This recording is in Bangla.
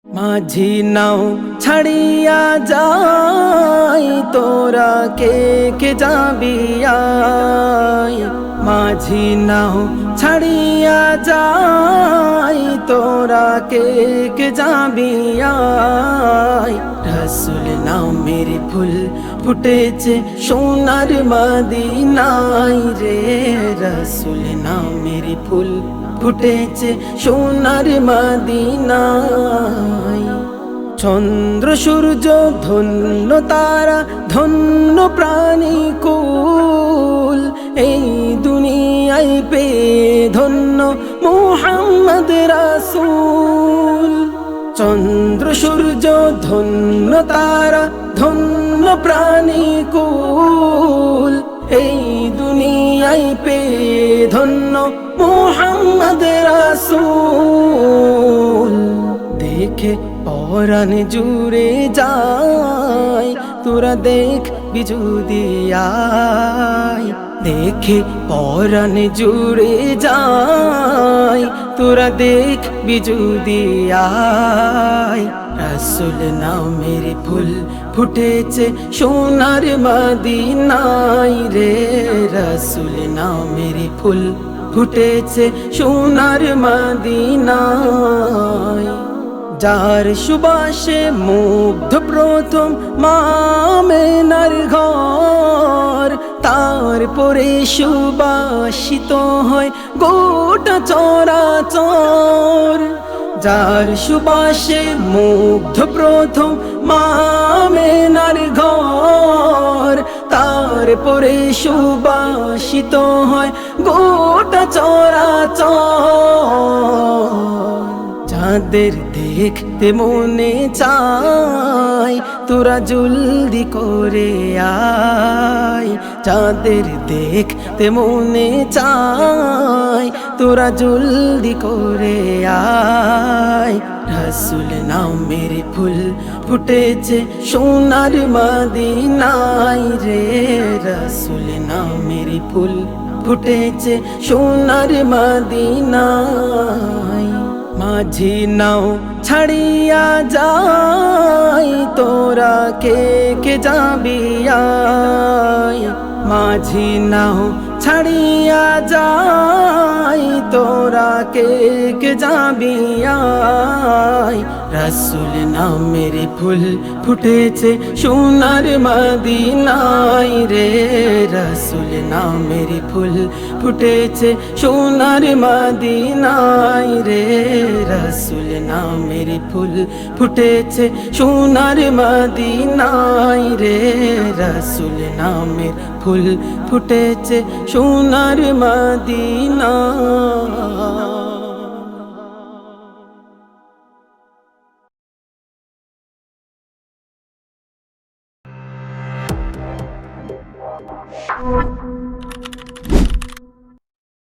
মাঝি নাও ছাড়িয়া যাই তোরা কে কে যাবি আয়। মাঝি নাও ছাড়িয়া যাই তোরা কে কে যাবি আয়। রসুল নামের ফুল ফুটেছে সোনার মদিনায় রে। রসুল নামের ফুল ফুটেছে সোনার মদিনায়। চন্দ্র সূর্য ধন্য তারা ধন্য প্রাণী কুল, এই দুনিয়ায় পেয়ে ধন্য মুহাম্মদ রাসূল। চন্দ্র সূর্য ধন্য তারা ধন্য প্রাণী কুল, এই দুনিয়ায় পেয়ে ধন্য মুহাম্মদ রাসূল। দেখে পরাণ জুড়ে যায় তোরা দেখ বিজুদি আয়। দেখে পরাণ জুড়ে যায় তোরা দেখ বিজুদি আয়। রসুল নামের ফুল ফুটেছে সোনার মদিনায় রে। রসুল নামের ফুল ফুটেছে সোনার মদিনায়। যার সুবাসে মুগ্ধ প্রথম মামেনার ঘর, তারপরে সুবাসিত হয় গোটা চরাচর। যার সুবাসে মুগ্ধ প্রথম মামেনার ঘর, তারপরে সুবাসিত হয় গোটা চরাচর। যাদের দেখতে মনে চায় তোরা জলদি করে আয়। যাদের দেখতে মনে চায় তোরা জলদি করে আয়। রসুল নামের ফুল ফুটেছে সোনার মদিনায় রে। রসুল নামের ফুল ফুটেছে সোনার মদিনায়। মাঝি নাও ছাড়িয়া যাই তোরা কে কে যাবি আয়। মাঝি নাও ছাড়িয়া যাই তোরা কে কে যাবি আয়। রসুল নামের ফুল ফুটেছে সোনার মদিনায় রে। রসুল নামের ফুল ফুটেছে সোনার মদিনায় রে। রসুল নামের ফুল ফুটেছে সোনার মদিনায় রে। রসুল নামের ফুল ফুটেছে সোনার মদিনা।